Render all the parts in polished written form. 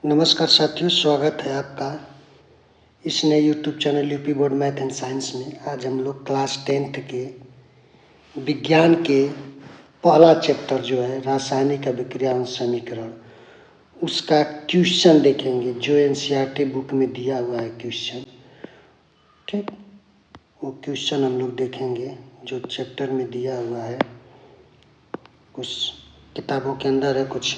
नमस्कार साथियों, स्वागत है आपका इस नए YouTube channel UP board math and science में। आज हम लोग क्लास 10th के विज्ञान के पहला चैप्टर जो है रासायनिक अभिक्रिया एवं समीकरण, उसका क्वेश्चन देखेंगे जो एनसीईआरटी बुक में दिया हुआ है क्वेश्चन। ठीक, वो क्वेश्चन हम लोग देखेंगे जो चैप्टर में दिया हुआ है, कुछ किताबों के अंदर है, कुछ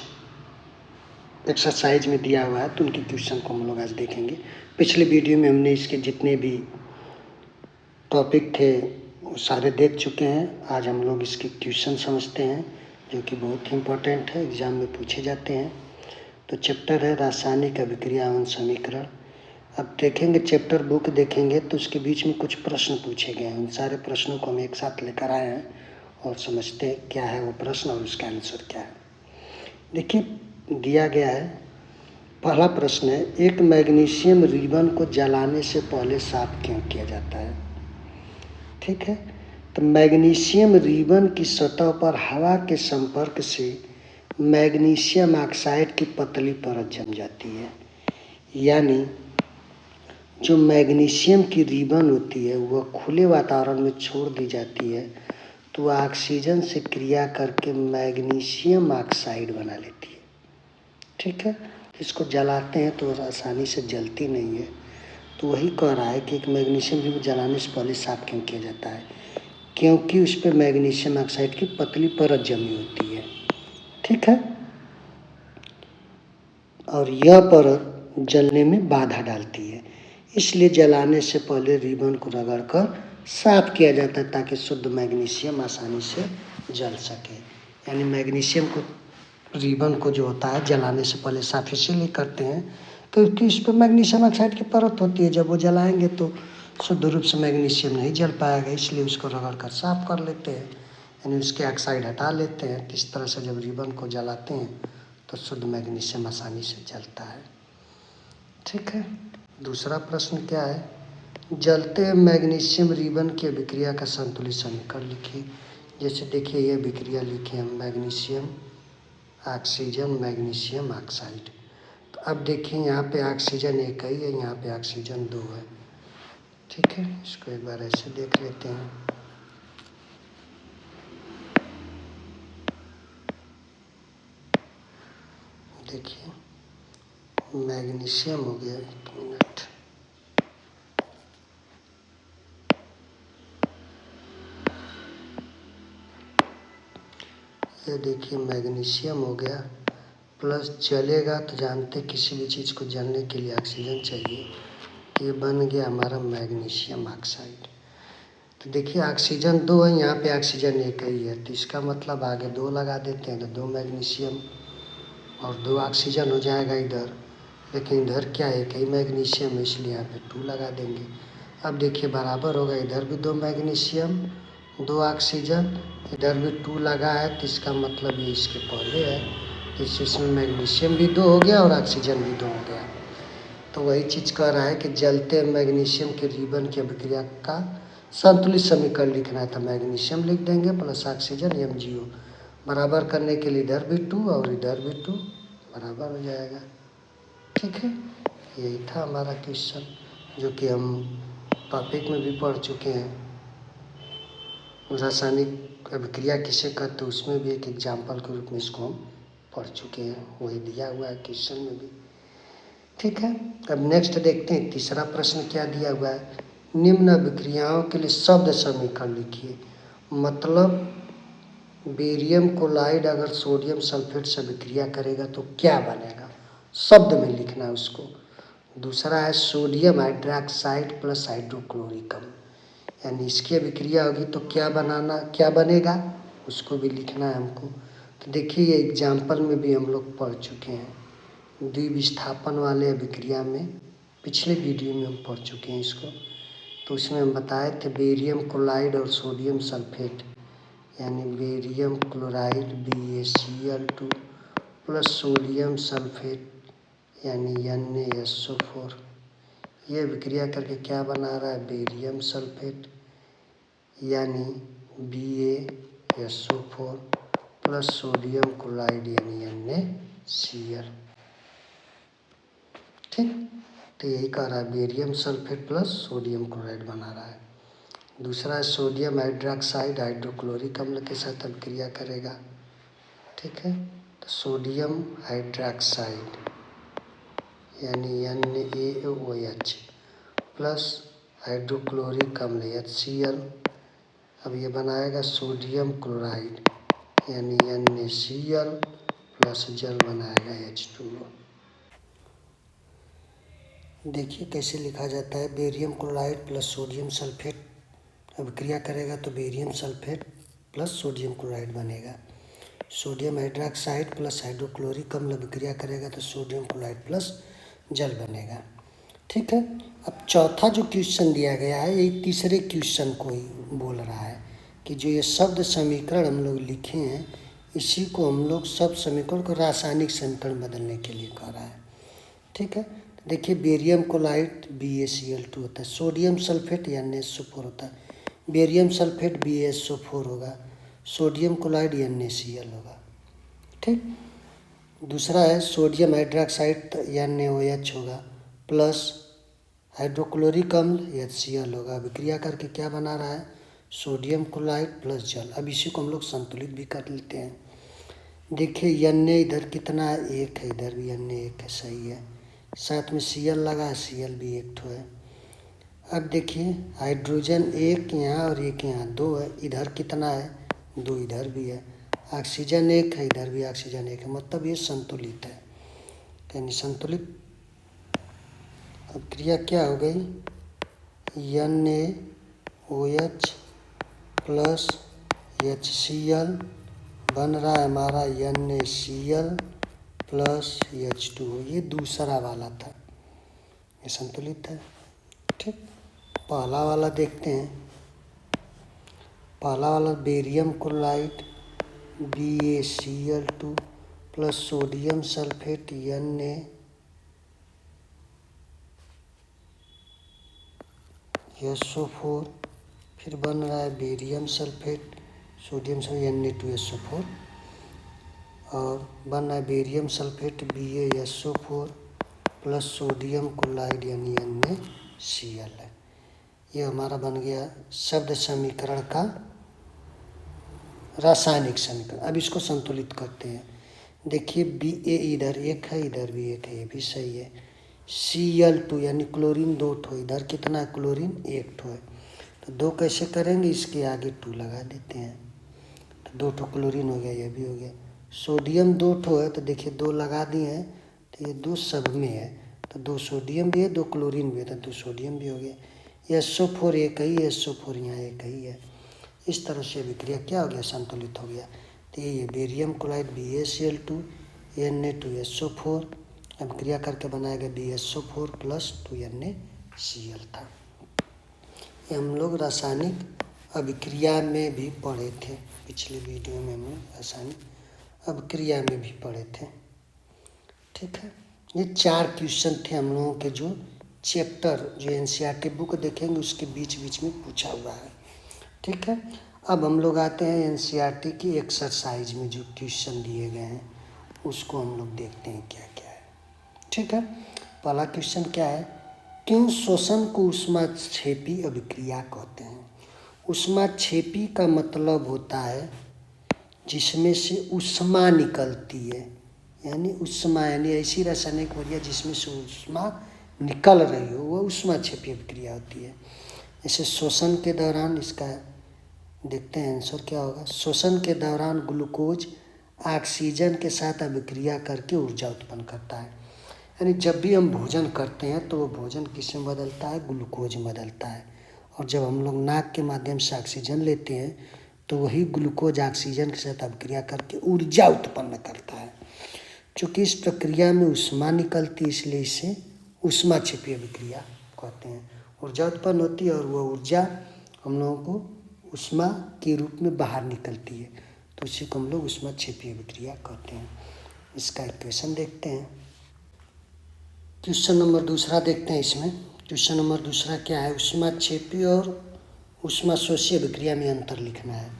एक्सरसाइज में दिया हुआ है, तो उनके क्वेश्चन को हम लोग आज देखेंगे। पिछले वीडियो में हमने इसके जितने भी टॉपिक थे वो सारे देख चुके हैं। आज हम लोग इसके क्वेश्चन समझते हैं जो कि बहुत ही इम्पोर्टेंट है, एग्ज़ाम में पूछे जाते हैं। तो चैप्टर है रासायनिक अभिक्रिया एवं समीकरण। अब देखेंगे, चैप्टर बुक देखेंगे तो उसके बीच में कुछ प्रश्न पूछे गए हैं। उन सारे प्रश्नों को हम एक साथ लेकर आए हैं और समझते हैं क्या है वो प्रश्न और उसका आंसर क्या है। देखिए, दिया गया है, पहला प्रश्न है, एक मैग्नीशियम रिबन को जलाने से पहले साफ क्यों किया जाता है। ठीक है, तो मैग्नीशियम रिबन की सतह पर हवा के संपर्क से मैग्नीशियम ऑक्साइड की पतली परत जम जाती है। यानी जो मैग्नीशियम की रिबन होती है वह खुले वातावरण में छोड़ दी जाती है तो वह ऑक्सीजन से क्रिया करके मैग्नीशियम ऑक्साइड बना लेती है। ठीक है, इसको जलाते हैं तो आसानी से जलती नहीं है। तो वही कह रहा है कि एक मैग्नीशियम रिबन जलाने से पहले साफ क्यों किया जाता है, क्योंकि उस पर मैग्नीशियम ऑक्साइड की पतली परत जमी होती है। ठीक है, और यह परत जलने में बाधा डालती है, इसलिए जलाने से पहले रिबन को रगड़कर साफ किया जाता है ताकि शुद्ध मैग्नीशियम आसानी से जल सके। यानी मैग्नीशियम को, रिबन को जो होता है जलाने से पहले साफ इसीलिए करते हैं क्योंकि इस पर मैग्नीशियम ऑक्साइड की परत होती है। जब वो जलाएंगे तो शुद्ध रूप से मैग्नीशियम नहीं जल पाएगा, इसलिए उसको रगड़ कर साफ कर लेते हैं, यानी उसके ऑक्साइड हटा लेते हैं। इस तरह से जब रिबन को जलाते हैं तो शुद्ध मैग्नीशियम आसानी से जलता है। ठीक है, दूसरा प्रश्न क्या है, जलते मैग्नीशियम रिबन की अभिक्रिया का संतुलित समीकरण लिखिए। जैसे देखिए ये अभिक्रिया लिखे हम, मैग्नीशियम ऑक्सीजन मैग्नीशियम ऑक्साइड। तो अब देखिए यहाँ पे ऑक्सीजन एक ही है, यहाँ पे ऑक्सीजन दो है। ठीक है, इसको एक बार ऐसे देख लेते हैं। देखिए मैग्नीशियम हो गया, एक मिनट, ये देखिए मैग्नीशियम हो गया, प्लस जलेगा तो जानते किसी भी चीज़ को जलने के लिए ऑक्सीजन चाहिए, ये बन गया हमारा मैग्नीशियम ऑक्साइड। तो देखिए ऑक्सीजन दो है, यहाँ पे ऑक्सीजन एक ही है, तो इसका मतलब आगे दो लगा देते हैं तो दो मैग्नीशियम और दो ऑक्सीजन हो जाएगा इधर। लेकिन इधर क्या है, एक ही मैग्नीशियम है, इसलिए यहाँ पे 2 लगा देंगे। अब देखिए बराबर होगा, इधर भी दो मैग्नीशियम दो ऑक्सीजन, इधर भी 2 लगा है, तो इसका मतलब ये इसके पहले है, तो इसमें मैग्नीशियम भी 2 हो गया और ऑक्सीजन भी 2 हो गया। तो वही चीज़ कह रहा है कि जलते मैग्नीशियम के रिबन की अभिक्रिया का संतुलित समीकरण लिखना है, तो मैग्नीशियम लिख देंगे प्लस ऑक्सीजन MgO, बराबर करने के लिए इधर भी 2 और इधर भी 2 बराबर हो जाएगा। ठीक है, यही था हमारा क्वेश्चन जो कि हम टॉपिक में भी पढ़ चुके हैं। रासायनिक अभिक्रिया किसे कहते हैं उसमें भी एक एग्जाम्पल के रूप में इसको हम पढ़ चुके हैं, वही दिया हुआ है क्वेश्चन में भी। ठीक है, अब नेक्स्ट देखते हैं, तीसरा प्रश्न क्या दिया हुआ है, निम्न अभिक्रियाओं के लिए शब्द समीकरण लिखिए। मतलब बेरियम क्लोराइड अगर सोडियम सल्फेट से अभिक्रिया करेगा तो क्या बनेगा, शब्द में लिखना है उसको। दूसरा है सोडियम हाइड्रोक्साइड प्लस हाइड्रोक्लोरिकम, यानी इसकी अभिक्रिया होगी तो क्या बनेगा उसको भी लिखना है हमको। तो देखिए ये एग्जाम्पल में भी हम लोग पढ़ चुके हैं, द्विविस्थापन वाले अभिक्रिया में पिछले वीडियो में हम पढ़ चुके हैं इसको। तो उसमें हम बताए थे बेरियम क्लोराइड और सोडियम सल्फेट, यानी barium chloride BaCl2 plus sodium sulphate यानी NaSO4, ये अभिक्रिया करके क्या बना रहा है, बेरियम सल्फेट यानी BaSO4 प्लस सोडियम क्लोराइड यानी NaCl। ठीक, तो यही कह रहा है barium sulphate plus sodium chloride बना रहा है। दूसरा है सोडियम हाइड्रोक्साइड हाइड्रोक्लोरिक अम्ल के साथ अभिक्रिया करेगा। ठीक है, तो सोडियम हाइड्रोक्साइड यानी NaOH प्लस हाइड्रोक्लोरिक अम्ल HCl। अब ये बनाएगा सोडियम क्लोराइड यानी NaCl प्लस जल बनाएगा H2O। देखिए कैसे लिखा जाता है, barium chloride plus sodium sulphate अभिक्रिया करेगा तो barium sulphate plus sodium chloride बनेगा। सोडियम हाइड्रोक्साइड प्लस हाइड्रोक्लोरिक अम्ल अभिक्रिया करेगा तो सोडियम क्लोराइड प्लस जल बनेगा। ठीक है, अब चौथा जो क्वेश्चन दिया गया है ये तीसरे क्वेश्चन को ही बोल रहा है कि जो ये शब्द समीकरण हम लोग लिखे हैं इसी को हम लोग शब्द समीकरण को रासायनिक समीकरण बदलने के लिए कह रहा है। ठीक है, देखिए बेरियम क्लोराइड BaCl2 होता है, सोडियम सल्फेट NaSO4 होता है, बेरियम सल्फेट BaSO4 होगा, सोडियम क्लोराइड NaCl होगा। ठीक, दूसरा है सोडियम हाइड्रोक्साइड NaOH होगा प्लस हाइड्रोक्लोरिक अम्ल HCl होगा। अभिक्रिया करके क्या बना रहा है, सोडियम क्लोराइड प्लस जल। अब इसी को हम लोग संतुलित भी कर लेते हैं। देखिए Na इधर कितना है, एक है, इधर भी Na एक है, सही है, साथ में Cl लगा, Cl भी एक ठो है। अब देखिए हाइड्रोजन एक यहाँ और एक यहाँ, दो है, इधर कितना है, दो, इधर भी है, ऑक्सीजन एक है, इधर भी ऑक्सीजन एक है, मतलब ये संतुलित है। यानी संतुलित अभिक्रिया क्या हो गई, NaOH प्लस HCl बन रहा है हमारा NaCl प्लस H2O। ये दूसरा वाला था, ये संतुलित है। ठीक, पहला वाला देखते हैं। पहला वाला barium chloride BaCl2 plus sodium sulphate NaSO4, फिर बन रहा है barium sulphate sodium sulphate Na2SO4 और बन रहा है barium sulphate BaSO4 plus sodium chloride यानी NaCl है। ये हमारा बन गया शब्द समीकरण का रासायनिक समीकरण। अब इसको संतुलित करते हैं। देखिए Ba इधर एक है, इधर भी एक है, ये भी सही है। Cl2 यानी क्लोरीन दो ठो, इधर कितना है, क्लोरीन एक ठो है, तो दो कैसे करेंगे, इसके आगे 2 लगा देते हैं, तो 2 ठो क्लोरीन हो गया, ये भी हो गया। सोडियम 2 ठो है तो देखिए 2 लगा दिए हैं तो ये 2 सब में है, तो 2 सोडियम भी है, 2 क्लोरीन भी है, तो 2 सोडियम भी हो गया। SO4 एक ही है, SO4 यहाँ एक ही है। इस तरह से अभिक्रिया क्या हो गया, संतुलित हो गया। तो ये बेरियम क्लोराइड BaCl2 Na2SO4 अभिक्रिया करके बनाएगा BaSO4 प्लस 2 NaCl था। ये हम लोग रासायनिक अभिक्रिया में भी पढ़े थे, पिछले वीडियो में हम लोग रासायनिक अभिक्रिया में भी पढ़े थे। ठीक है, ये 4 क्वेश्चन थे हम लोगों के जो चैप्टर जो NCERT बुक देखेंगे उसके बीच बीच में पूछा हुआ है। ठीक है, अब हम लोग आते हैं NCERT की एक्सरसाइज में जो क्वेश्चन दिए गए हैं उसको हम लोग देखते हैं क्या क्या है। ठीक है, पहला क्वेश्चन क्या है, क्यों श्वसन को ऊष्माक्षेपी अभिक्रिया कहते हैं। ऊष्माक्षेपी का मतलब होता है जिसमें से ऊष्मा निकलती है, यानी ऊष्मा यानी ऐसी रासायनिक क्रिया जिसमें से ऊष्मा निकल रही हो, वह ऊष्माक्षेपी अभिक्रिया होती है। जैसे श्वसन के दौरान, इसका देखते हैं आंसर क्या होगा, श्वसन के दौरान ग्लूकोज ऑक्सीजन के साथ अभिक्रिया करके ऊर्जा उत्पन्न करता है। यानी जब भी हम भोजन करते हैं तो वो भोजन किस में बदलता है, ग्लूकोज में बदलता है, और जब हम लोग नाक के माध्यम से ऑक्सीजन लेते हैं तो वही ग्लूकोज ऑक्सीजन के साथ अभिक्रिया करके ऊर्जा उत्पन्न करता है। चूँकि इस प्रक्रिया में ऊष्मा निकलती है इसलिए इसे ऊष्माक्षेपी अभिक्रिया कहते हैं। ऊर्जा उत्पन्न होती है और वह ऊर्जा हम लोगों को ऊष्मा के रूप में बाहर निकलती है, तो इसी को हम लोग ऊष्माक्षेपी अभिक्रिया कहते हैं। इसका इक्वेशन देखते हैं। क्वेश्चन नंबर दूसरा देखते हैं। इसमें क्वेश्चन नंबर दूसरा क्या है, ऊष्माक्षेपी और ऊष्माशोषी अभिक्रिया में अंतर लिखना है।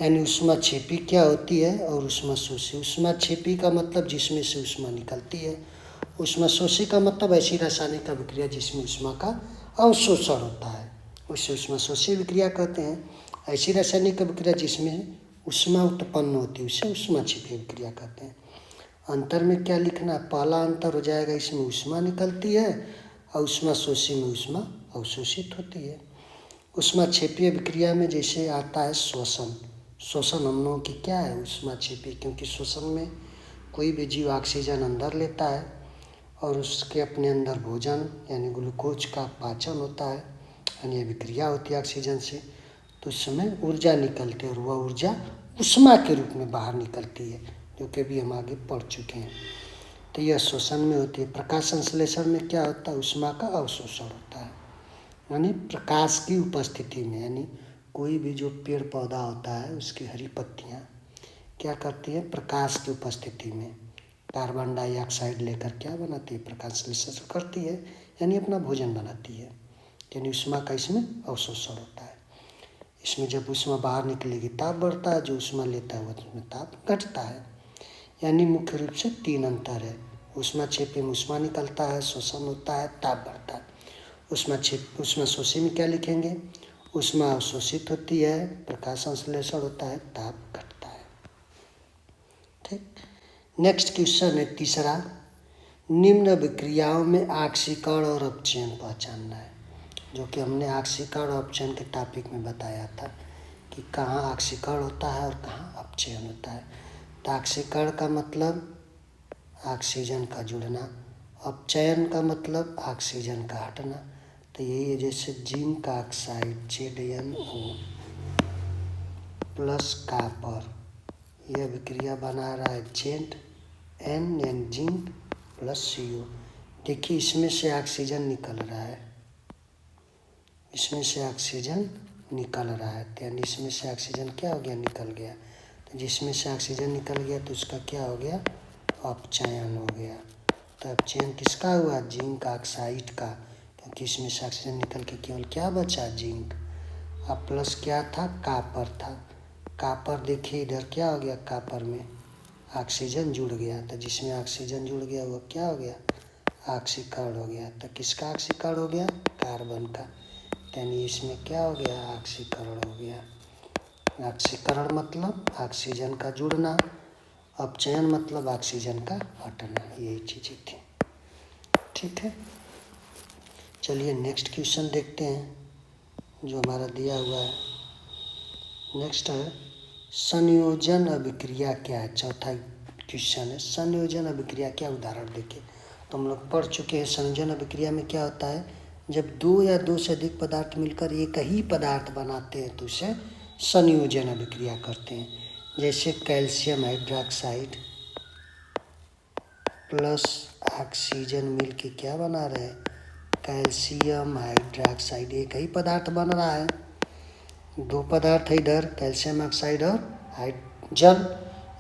यानी ऊष्माक्षेपी क्या होती है और ऊष्माशोषी। ऊष्माक्षेपी का मतलब जिसमें से ऊष्मा निकलती है ऊष्माशोषी का मतलब ऐसी रासायनिक अभिक्रिया जिसमें ऊष्मा का अवशोषण होता है, उसे ऊष्माशोषी अभिक्रिया कहते हैं। ऐसी रासायनिक अभिक्रिया जिसमें ऊष्मा उत्पन्न होती है उसे ऊष्माक्षेपी अभिक्रिया कहते हैं। अंतर में क्या लिखना है? पहला अंतर हो जाएगा, इसमें ऊष्मा निकलती है और ऊष्माशोषी में ऊष्मा अवशोषित होती है। ऊष्माक्षेपी अभिक्रिया में जैसे आता है श्वसन। श्वसन हम लोगों की क्या है? ऊष्माक्षेपी, क्योंकि श्वसन में कोई भी जीव ऑक्सीजन अंदर लेता है और उसके अपने अंदर भोजन यानी ग्लूकोज का पाचन होता है, यानी अभिक्रिया होती है ऑक्सीजन से, तो उस समय ऊर्जा निकलती है और वह ऊर्जा ऊष्मा के रूप में बाहर निकलती है, जो कि भी हम आगे पढ़ चुके हैं। तो यह श्वसन में होती है। प्रकाश संश्लेषण में क्या होता है? ऊष्मा का अवशोषण होता है, यानी प्रकाश की उपस्थिति में, यानी कोई भी जो पेड़ पौधा होता है उसकी हरी पत्तियाँ क्या करती है? प्रकाश की उपस्थिति में कार्बन डाइऑक्साइड लेकर क्या बनाती है? प्रकाश संश्लेषण करती है, यानी अपना भोजन बनाती है, यानी ऊष्मा का इसमें अवशोषण होता है। इसमें जब ऊष्मा बाहर निकलेगी ताप बढ़ता है, जो ऊष्मा लेता है उसमें ताप घटता है। यानी मुख्य रूप से 3 अंतर है। ऊष्माक्षेपी में ऊष्मा निकलता है, शोषण होता है, ताप बढ़ता है। ऊष्माशोषी में क्या लिखेंगे? ऊष्मा अवशोषित होती है, प्रकाश संश्लेषण होता है, ताप घटता है। ठीक। नेक्स्ट क्वेश्चन है तीसरा, निम्न अभिक्रियाओं में ऑक्सीकरण और अपचयन पहचानना है, जो कि हमने ऑक्सीकरण और अपचयन के टॉपिक में बताया था कि कहाँ ऑक्सीकरण होता है और कहाँ अपचयन होता है। तो ऑक्सीकरण का मतलब ऑक्सीजन का जुड़ना, अपचयन का मतलब ऑक्सीजन का हटना। तो यही है, जैसे zinc oxide ZnO plus copper, यह अभिक्रिया बना रहा है ZN यानी जिंक प्लस CO। देखिए इसमें से ऑक्सीजन निकल रहा है, इसमें से ऑक्सीजन निकल रहा है, तो यानी इसमें से ऑक्सीजन क्या हो गया? निकल गया। तो जिसमें से ऑक्सीजन निकल गया तो उसका क्या हो गया? अपचयन हो गया। तो अपचयन किसका हुआ? जिंक ऑक्साइड का, क्योंकि इसमें से ऑक्सीजन निकल के केवल क्या बचा? जिंक। अब प्लस क्या था? कॉपर था। कॉपर देखिए इधर क्या हो गया? कॉपर में ऑक्सीजन जुड़ गया, तो जिसमें ऑक्सीजन जुड़ गया वो क्या हो गया? ऑक्सीकरण हो गया। तो किसका ऑक्सीकरण हो गया? कार्बन का। यानी इसमें क्या हो गया? ऑक्सीकरण हो गया। ऑक्सीकरण मतलब ऑक्सीजन का जुड़ना, अपचयन मतलब ऑक्सीजन का हटना, यही चीज़ें थी। ठीक है, चलिए नेक्स्ट क्वेश्चन देखते हैं जो हमारा दिया हुआ है। नेक्स्ट है संयोजन अभिक्रिया क्या है? चौथा क्वेश्चन है संयोजन अभिक्रिया क्या? उदाहरण देखिए, तो हम लोग पढ़ चुके हैं संयोजन अभिक्रिया में क्या होता है, जब 2 या 2 से अधिक पदार्थ मिलकर एक ही पदार्थ बनाते हैं तो उसे संयोजन अभिक्रिया करते हैं। जैसे कैल्शियम हाइड्रोक्साइड प्लस ऑक्सीजन मिल के क्या बना रहे हैं? Calcium hydroxide. एक ही पदार्थ बन रहा है, 2 पदार्थ है इधर, कैल्शियम ऑक्साइड और जल,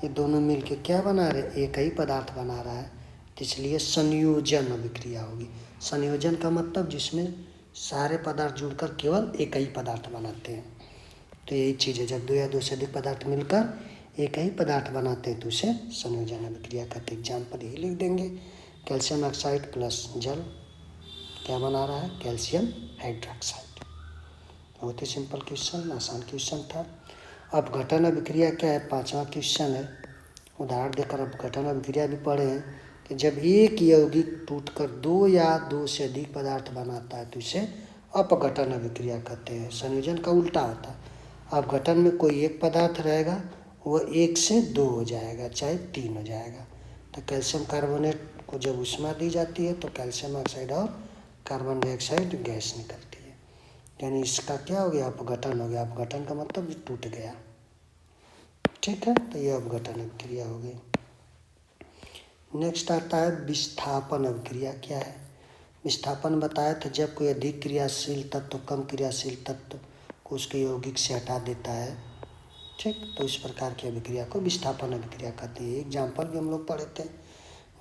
ये दोनों मिल के क्या बना रहे? एक ही पदार्थ बना रहा है, तो इसलिए संयोजन अभिक्रिया होगी। संयोजन का मतलब जिसमें सारे पदार्थ जुड़कर केवल एक ही पदार्थ बनाते हैं, तो यही चीज़ है, जब 2 या 2 से अधिक पदार्थ मिलकर एक ही पदार्थ बनाते हैं तो उसे संयोजन अभिक्रिया करते। एग्जाम्पल यही लिख देंगे, कैल्शियम ऑक्साइड प्लस जल क्या बना रहा है? Calcium hydroxide. बहुत ही सिंपल क्वेश्चन, आसान क्वेश्चन था। अपघटन अभिक्रिया क्या है? 5वां क्वेश्चन है। उदाहरण देकर अपघटन अभिक्रिया भी पढ़े हैं कि जब एक यौगिक टूटकर 2 या 2 से अधिक पदार्थ बनाता है तो इसे अपघटन अभिक्रिया कहते हैं। संयोजन का उल्टा होता है, अपघटन में कोई एक पदार्थ रहेगा वो 1 से 2 हो जाएगा, चाहे 3 हो जाएगा। तो कैल्शियम कार्बोनेट को जब ऊष्मा दी जाती है तो कैल्शियम ऑक्साइड और कार्बन डाइऑक्साइड गैस निकलती है, यानी इसका क्या हो गया? अपघटन हो गया। अपघटन का मतलब टूट गया। ठीक है, तो ये अपघटन अभिक्रिया हो गई। नेक्स्ट आता है विस्थापन अभिक्रिया क्या है? विस्थापन बताया था जब कोई अधिक क्रियाशील तत्व कम क्रियाशील तत्व को उसके यौगिक से हटा देता है। ठीक, तो इस प्रकार की अभिक्रिया को विस्थापन अभिक्रिया कहते हैं। एग्जाम्पल भी हम लोग पढ़े थे,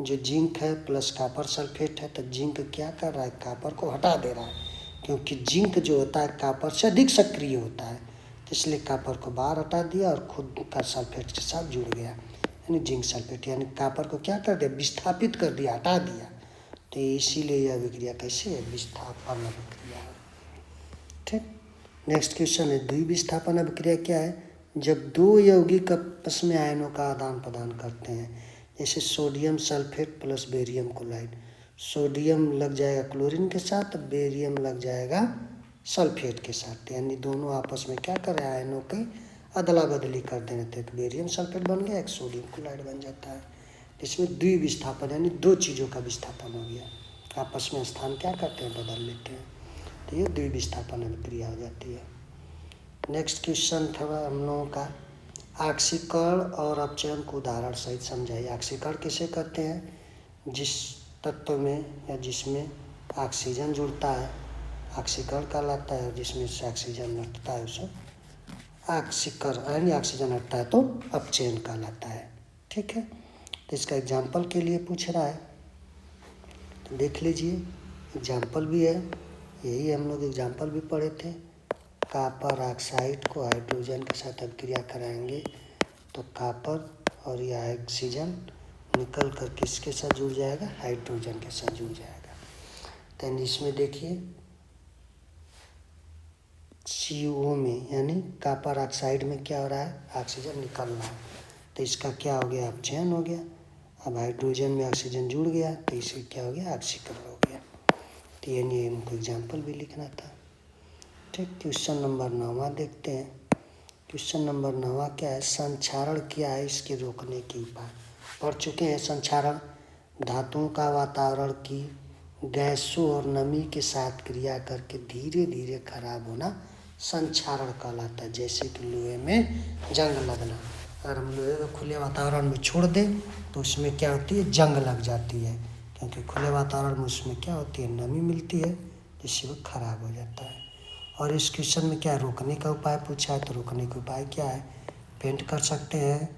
जो जिंक है प्लस कॉपर सल्फेट है, तो जिंक क्या कर रहा है? कॉपर को हटा दे रहा है, क्योंकि जिंक जो होता है कॉपर से अधिक सक्रिय होता है, तो इसलिए कॉपर को बाहर हटा दिया और खुद का सल्फेट के साथ जुड़ गया, यानी जिंक सल्फेट। यानी कॉपर को क्या कर दिया? विस्थापित कर दिया, हटा दिया। तो इसीलिए यह अभिक्रिया कैसी है, विस्थापन अभिक्रिया है। ठीक। नेक्स्ट क्वेश्चन है, द्विविस्थापन अभिक्रिया क्या है, जब दो यौगिक आपस में आयनों का आदान प्रदान करते हैं। जैसे sodium sulphate plus barium chloride, sodium लग जाएगा क्लोरीन के साथ, बेरियम लग जाएगा सल्फेट के साथ, यानी दोनों आपस में क्या कर रहे हैं, आयनों की अदला बदली कर देने थे। एक बेरियम सल्फेट बन गया, एक सोडियम क्लोराइड बन जाता है। इसमें द्विविस्थापन यानी दो चीज़ों का विस्थापन हो गया, आपस में स्थान क्या करते हैं, बदल लेते हैं, तो ये द्विविस्थापन अभिक्रिया हो जाती है। नेक्स्ट क्वेश्चन था हम लोगों का, ऑक्सीकरण और अपचयन को उदाहरण सहित समझाइए। ऑक्सीकरण किसे कहते हैं, जिस तत्व में या जिसमें ऑक्सीजन जुड़ता है ऑक्सीकरण कहलाता है, और जिसमें से ऑक्सीजन हटता है उसे ऑक्सीकरण, यानी ऑक्सीजन हटता है तो अपचयन कहलाता है। ठीक है, तो इसका एग्जाम्पल के लिए पूछ रहा है, तो देख लीजिए एग्जाम्पल भी है, यही हम लोग एग्जाम्पल भी पढ़े थे। कॉपर ऑक्साइड को हाइड्रोजन के साथ अभिक्रिया कराएंगे तो कॉपर और यह ऑक्सीजन निकल कर किसके साथ जुड़ जाएगा, हाइड्रोजन के साथ जुड़ जाएगा। तो इसमें देखिए CO में यानी कॉपर ऑक्साइड में क्या हो रहा है, ऑक्सीजन निकल रहा है, तो इसका क्या हो गया, अपचयन हो गया। अब हाइड्रोजन में ऑक्सीजन जुड़ गया तो इसे क्या हो गया, ऑक्सीकरण हो गया। तो यानी हमको एग्जाम्पल भी लिखना था। ठीक, क्वेश्चन नंबर 9 देखते हैं। क्वेश्चन नंबर 9 क्या है, संक्षारण क्या है, इसके रोकने के उपाय पढ़ चुके हैं। संक्षारण धातुओं का वातावरण की गैसों और नमी के साथ क्रिया करके धीरे धीरे खराब होना संक्षारण कहलाता है। जैसे कि लोहे में जंग लगना, अगर हम लोहे को खुले वातावरण में छोड़ दें तो उसमें क्या होती है, जंग लग जाती है, क्योंकि खुले वातावरण में उसमें क्या होती है, नमी मिलती है, जिससे वो खराब हो जाता है। और इस क्वेश्चन में क्या रोकने का उपाय पूछा है, तो रोकने का उपाय क्या है, पेंट कर सकते हैं,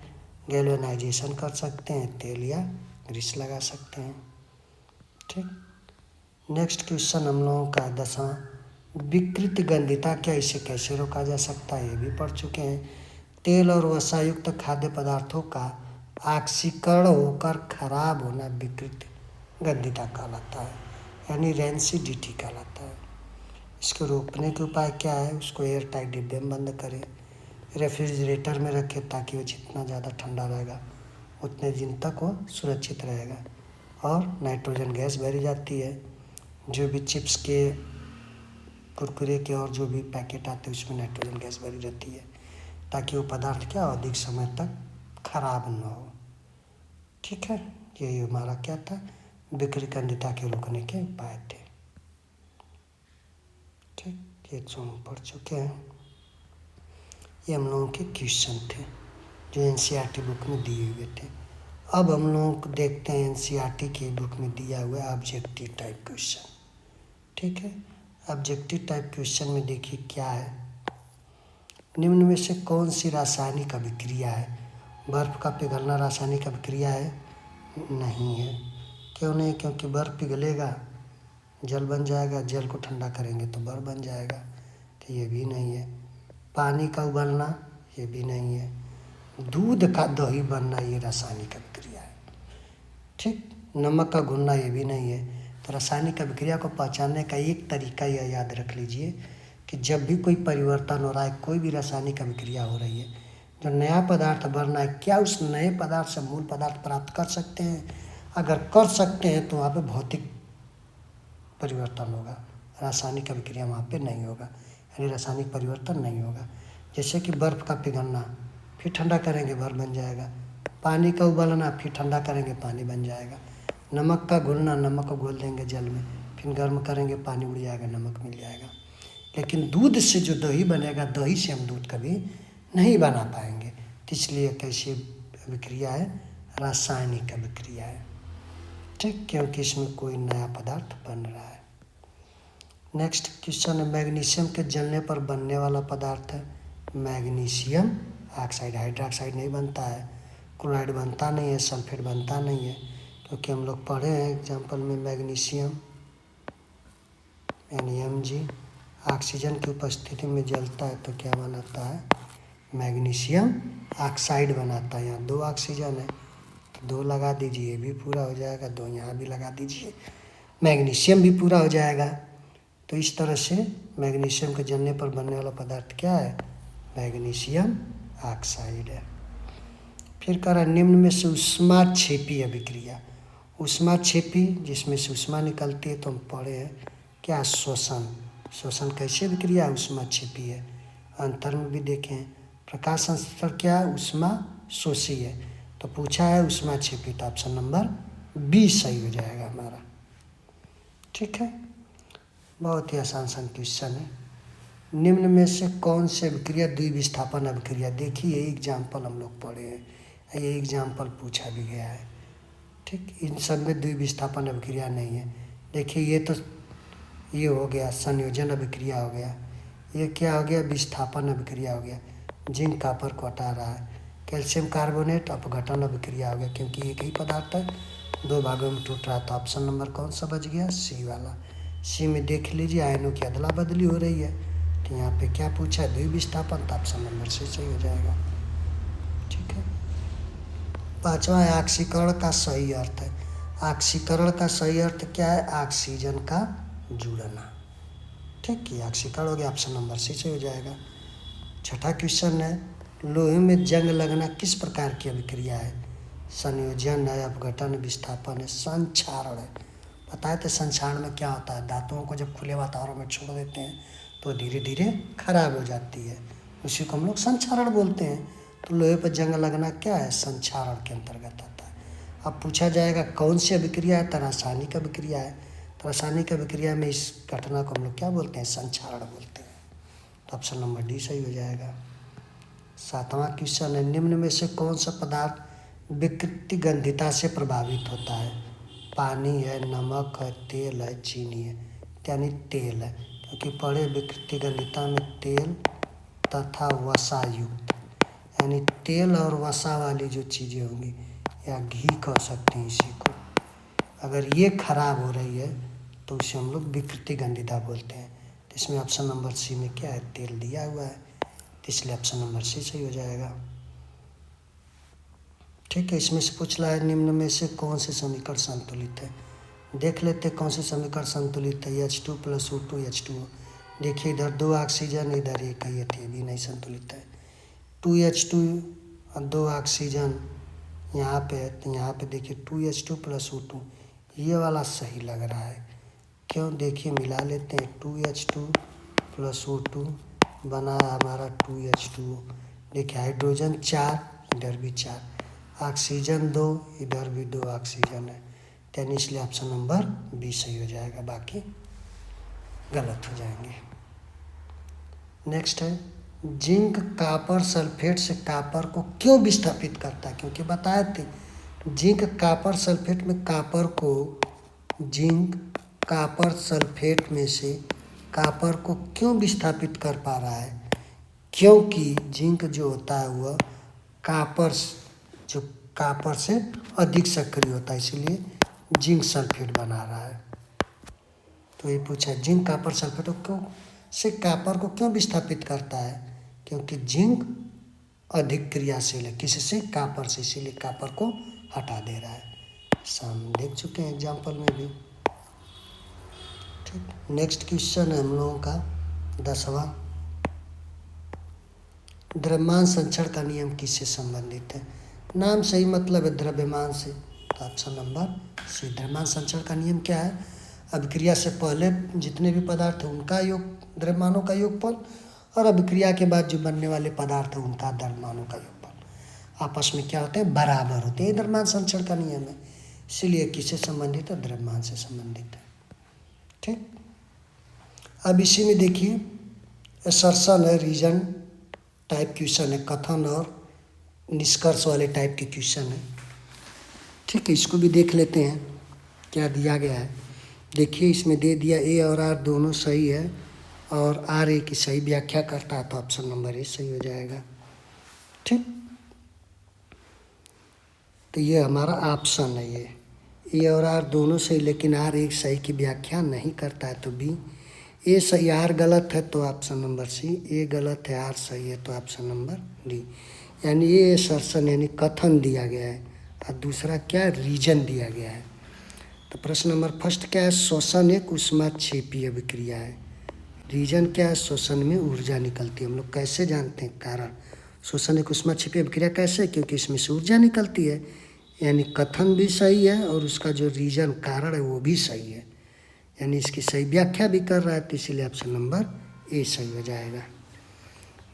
गैल्वेनाइजेशन कर सकते हैं, तेल या ग्रीस लगा सकते हैं। ठीक, नेक्स्ट क्वेश्चन हम लोगों का 10वां, विकृत गंधिता क्या, इसे कैसे रोका जा सकता है, ये भी पढ़ चुके हैं। तेल और वसायुक्त खाद्य पदार्थों का ऑक्सीकरण होकर खराब होना विकृत गंधिता कहलाता है, यानी रेंसिडिटी कहलाता है। इसको रोकने के उपाय क्या है, उसको एयर टाइट डिब्बे में बंद करें, रेफ्रिजरेटर में रखें, ताकि वो जितना ज़्यादा ठंडा रहेगा उतने दिन तक वो सुरक्षित रहेगा। और नाइट्रोजन गैस भरी जाती है, जो भी चिप्स के, कुरकुरे के और जो भी पैकेट आते हैं उसमें नाइट्रोजन गैस भरी रहती है, ताकि वो पदार्थ क्या अधिक समय तक खराब न हो। ठीक है, यही हमारा क्या था, विकृत गंधिता के रोकने के उपाय थे। ठीक, ये तो हम पढ़ चुके हैं। ये हम लोगों के क्वेश्चन थे जो NCERT बुक में दिए हुए थे। अब हम लोग देखते हैं NCERT की बुक में दिया हुआ ऑब्जेक्टिव टाइप क्वेश्चन। ठीक है, ऑब्जेक्टिव टाइप क्वेश्चन में देखिए क्या है, निम्न में से कौन सी रासायनिक अभिक्रिया है, बर्फ़ का पिघलना रासायनिक अभिक्रिया है, नहीं है। क्यों नहीं, क्योंकि बर्फ़ पिघलेगा जल बन जाएगा, जल को ठंडा करेंगे तो बर्फ़ बन जाएगा, तो ये भी नहीं है। पानी का उबलना, ये भी नहीं है। दूध का दही बनना, ये रासायनिक अभिक्रिया है। ठीक, नमक का घुलना, ये भी नहीं है। तो रासायनिक अभिक्रिया को पहचानने का एक तरीका यह याद रख लीजिए कि जब भी कोई परिवर्तन हो रहा है, कोई भी रासायनिक अभिक्रिया हो रही है, जो नया पदार्थ बन रहा है, क्या उस नए पदार्थ से मूल पदार्थ प्राप्त कर सकते हैं, अगर कर सकते हैं तो वहाँ पे भौतिक परिवर्तन होगा, रासायनिक अभिक्रिया वहाँ पे नहीं होगा, यानी रासायनिक परिवर्तन नहीं होगा। जैसे कि बर्फ़ का पिघलना, फिर ठंडा करेंगे बर्फ़ बन जाएगा, पानी का उबलना, फिर ठंडा करेंगे पानी बन जाएगा, नमक का घुलना, नमक को घोल देंगे जल में, फिर गर्म करेंगे पानी उड़ जाएगा, नमक मिल जाएगा। लेकिन दूध से जो दही बनेगा, दही से हम दूध कभी नहीं बना पाएंगे, तो इसलिए कैसी अभिक्रिया है, रासायनिक अभिक्रिया है। ठीक, क्योंकि इसमें कोई नया पदार्थ बन रहा है। नेक्स्ट क्वेश्चन है, मैग्नीशियम के जलने पर बनने वाला पदार्थ है मैग्नीशियम ऑक्साइड, हाइड्रोक्साइड नहीं बनता है, क्लोराइड बनता नहीं है, सल्फेट बनता नहीं है, क्योंकि हम लोग पढ़े हैं एग्जाम्पल में मैग्नीशियम Mg ऑक्सीजन की उपस्थिति में जलता है तो क्या बनाता है, मैग्नीशियम ऑक्साइड बनाता है। यहाँ 2 ऑक्सीजन है तो 2 लगा दीजिए, ये भी पूरा हो जाएगा, 2 यहाँ भी लगा दीजिए, मैग्नीशियम भी पूरा हो जाएगा। तो इस तरह से मैग्नीशियम के जलने पर बनने वाला पदार्थ क्या है? मैग्नीशियम ऑक्साइड है। फिर कह रहा है निम्न में से ऊष्माक्षेपी अभिक्रिया। ऊष्माक्षेपी जिसमें से ऊष्मा निकलती है, तो हम पढ़े हैं क्या? श्वसन। श्वसन कैसे अभिक्रिया है? ऊष्माक्षेपी है। अंतर में भी देखें, प्रकाश संश्लेषण क्या है? ऊष्मा शोषी है। तो पूछा है ऊष्माक्षेपी, तो ऑप्शन नंबर बी सही हो जाएगा हमारा। ठीक है, बहुत ही आसान क्वेश्चन है। निम्न में से कौन से अभिक्रिया द्विविस्थापन अभिक्रिया? देखिए ये एग्जाम्पल हम लोग पढ़े हैं, ये एग्जाम्पल पूछा भी गया है। ठीक, इन सब में द्विविस्थापन अभिक्रिया नहीं है। देखिए ये तो ये हो गया संयोजन अभिक्रिया हो गया, ये क्या हो गया? विस्थापन अभिक्रिया हो गया। जिंक कॉपर को हटा रहा है। कैल्शियम कार्बोनेट अपघटन अभिक्रिया हो गया, क्योंकि एक ही पदार्थ है, दो भागों में टूट रहा है। तो ऑप्शन नंबर कौन सा बच गया? सी वाला। सी में देख लीजिए आयनों की अदला बदली हो रही है। तो यहाँ पे क्या पूछा है? द्विविस्थापन। तो ऑप्शन नंबर सी सही हो जाएगा। ठीक है, पांचवा है ऑक्सीकरण का सही अर्थ है। ऑक्सीकरण का सही अर्थ क्या है? ऑक्सीजन का जुड़ना। ठीक, ये ऑक्सीकरण हो गया, ऑप्शन नंबर सी सही हो जाएगा। छठा क्वेश्चन है लोहे में जंग लगना किस प्रकार की अभिक्रिया है? संयोजन है, अपघटन, विस्थापन है, संक्षारण है। बताए थे संक्षारण में क्या होता है? धातुओं को जब खुले वातावरण में छोड़ देते हैं तो धीरे धीरे खराब हो जाती है, उसी को हम लोग संक्षारण बोलते हैं। तो लोहे पर जंग लगना क्या है? संक्षारण के अंतर्गत आता है। अब पूछा जाएगा कौन सी अभिक्रिया है? तो रासायनिक अभिक्रिया है। तो रासायनिक अभिक्रिया में इस घटना को हम लोग क्या बोलते हैं? संक्षारण बोलते हैं। तो ऑप्शन नंबर डी सही हो जाएगा। सातवां क्वेश्चन है निम्न में से कौन सा पदार्थ विकृति गंधिता से प्रभावित होता है? पानी है, नमक है, तेल है, चीनी है। यानी तेल है, क्योंकि पढ़े विकृति गंधिता में तेल तथा वसा युक्त, यानी तेल और वसा वाली जो चीज़ें होंगी, या घी कह सकते हैं इसी को, अगर ये खराब हो रही है तो उसे हम लोग विकृति गंधिता बोलते हैं। तो इसमें ऑप्शन नंबर सी में क्या है? तेल दिया हुआ है, तो इसलिए ऑप्शन नंबर सी सही हो जाएगा। ठीक है, इसमें से पूछ रहा है निम्न में से कौन से समीकरण संतुलित है? देख लेते हैं कौन से समीकरण संतुलित है। H2 + O2 H2O। देखिए इधर 2 ऑक्सीजन, इधर एक है, ये भी नहीं संतुलित है। 2H2 और 2 ऑक्सीजन यहाँ पे है, तो यहाँ पे देखिए 2H2 + O2, ये वाला सही लग रहा है। क्यों? देखिए मिला लेते हैं। 2H2 + O2 बना हमारा 2H2O। देखिए हाइड्रोजन 4, इधर भी 4, ऑक्सीजन 2, इधर भी 2 ऑक्सीजन है। यानी इसलिए ऑप्शन नंबर बी सही हो जाएगा, बाकी गलत हो जाएंगे। नेक्स्ट है जिंक कॉपर सल्फेट से कॉपर को क्यों विस्थापित करता है? क्योंकि बताए थे जिंक कॉपर सल्फेट में कॉपर को, जिंक कॉपर सल्फेट में से कॉपर को क्यों विस्थापित कर पा रहा है? क्योंकि जिंक जो होता है वह कॉपर से अधिक सक्रिय होता है, इसलिए जिंक सल्फेट बना रहा है। तो ये पूछा जिंक कॉपर सल्फेट कॉपर को क्यों विस्थापित करता है? क्योंकि जिंक अधिक क्रियाशील है, किससे? कॉपर से, इसीलिए कॉपर को हटा दे रहा है। हम देख चुके हैं एग्जाम्पल में भी। ठीक, नेक्स्ट क्वेश्चन है हम लोगों का 10वां। द्रव्यमान संचरण का नियम किससे संबंधित है? नाम से ही मतलब है द्रव्यमान से, तो ऑप्शन नंबर सी। द्रव्यमान संचरण का नियम क्या है? अभिक्रिया से पहले जितने भी पदार्थ हैं उनका योग, द्रव्यमानों का योगफल, और अभिक्रिया के बाद जो बनने वाले पदार्थ हैं उनका द्रव्यमानों का योगफल आपस में क्या होते हैं? बराबर होते हैं। द्रव्यमान संचरण का नियम है, इसीलिए किससे संबंधित है? द्रव्यमान से संबंधित है। ठीक, अब इसी में देखिए असर्शन है, रीजन टाइप क्वेश्चन है, कथन और निष्कर्ष वाले टाइप के क्वेश्चन है। ठीक है, इसको भी देख लेते हैं क्या दिया गया है। देखिए इसमें दे दिया ए और आर दोनों सही है, और आर ए की सही व्याख्या करता है, तो ऑप्शन नंबर ए सही हो जाएगा। ठीक, तो ये हमारा ऑप्शन है, ये ए और आर दोनों सही, लेकिन आर एक सही की व्याख्या नहीं करता है, तो बी। ए सही, आर गलत है, तो ऑप्शन नंबर सी। ए गलत है, आर सही है, तो ऑप्शन नंबर डी। यानी ये असर्शन यानी कथन दिया गया है, और दूसरा क्या? रीजन दिया गया है। तो प्रश्न नंबर फर्स्ट क्या है, श्वसन एक ऊष्माक्षेपीय अभिक्रिया है। रीजन क्या है, श्वसन में ऊर्जा निकलती है। हम लोग कैसे जानते हैं कारण, श्वसन एक ऊष्माक्षेपीय अभिक्रिया कैसे, क्योंकि इसमें से ऊर्जा निकलती है। यानी कथन भी सही है और उसका जो रीजन कारण है वो भी सही है, यानी इसकी सही व्याख्या भी कर रहा है, तो इसीलिए ऑप्शन नंबर ए सही हो जाएगा।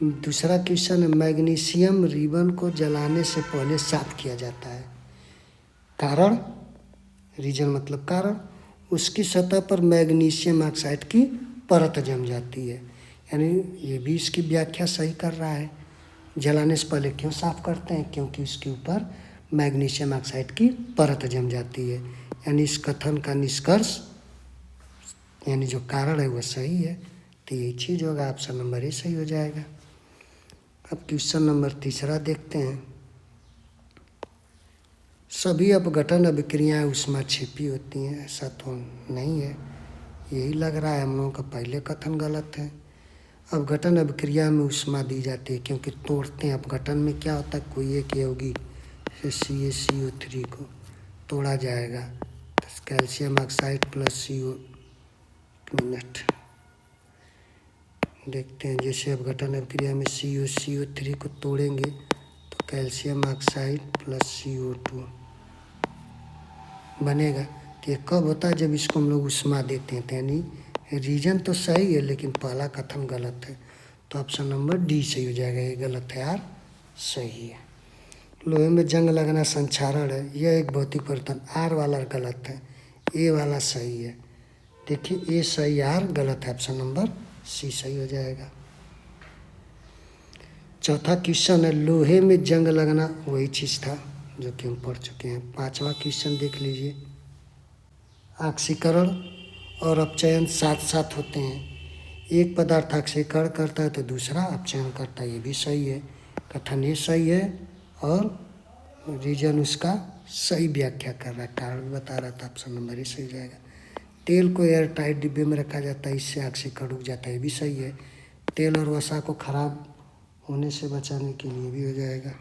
दूसरा क्वेश्चन है, मैग्नीशियम रिबन को जलाने से पहले साफ किया जाता है। कारण, रीजन मतलब कारण, उसकी सतह पर मैग्नीशियम ऑक्साइड की परत जम जाती है। यानी ये भी इसकी व्याख्या सही कर रहा है। जलाने से पहले क्यों साफ करते हैं, क्योंकि उसके ऊपर मैग्नीशियम ऑक्साइड की परत जम जाती है। यानी इस कथन का निष्कर्ष, यानी जो कारण है वो सही है, तो यही चीज़ होगा, ऑप्शन नंबर ए सही हो जाएगा। अब क्वेश्चन नंबर तीसरा देखते हैं। सभी अपघटन अभिक्रियाएँ ऊष्माक्षेपी होती हैं, ऐसा तो नहीं है, यही लग रहा है। हम लोगों का पहले कथन गलत है। अपघटन अभिक्रिया में ऊष्मा दी जाती है, क्योंकि तोड़ते हैं। अपघटन में क्या होता है, कोई एक यौगिक CaCO3 को तोड़ा जाएगा, तो calcium oxide plus CO, minute देखते हैं। जैसे अपघटन अभिक्रिया में CO3 को तोड़ेंगे तो कैल्शियम ऑक्साइड प्लस CO2 बनेगा। तो ये कब होता है, जब इसको हम लोग ऊष्मा देते हैं। तो यानी रीजन तो सही है, लेकिन पहला कथन गलत है, तो ऑप्शन नंबर डी सही हो जाएगा। ये गलत है यार, सही है। लोहे में जंग लगना संक्षारण है, यह एक भौतिक परिवर्तन। आर वाला गलत है, ए वाला सही है। देखिए ए सही, आर गलत है, ऑप्शन नंबर सी सही हो जाएगा। चौथा क्वेश्चन है, लोहे में जंग लगना, वही चीज़ था जो कि हम पढ़ चुके हैं। पांचवा क्वेश्चन देख लीजिए। ऑक्सीकरण और अपचयन साथ साथ होते हैं। एक पदार्थ ऑक्सीकरण करता है तो दूसरा अपचयन करता है, ये भी सही है। कथन ये सही है और रीजन उसका सही व्याख्या कर रहा है, कारण भी बता रहा था, ऑप्शन नंबर ए सही हो जाएगा। तेल को एयर टाइट डिब्बे में रखा जाता है, इससे ऑक्सीकरण रुक जाता है, ये भी सही है। तेल और वसा को खराब होने से बचाने के लिए भी हो जाएगा।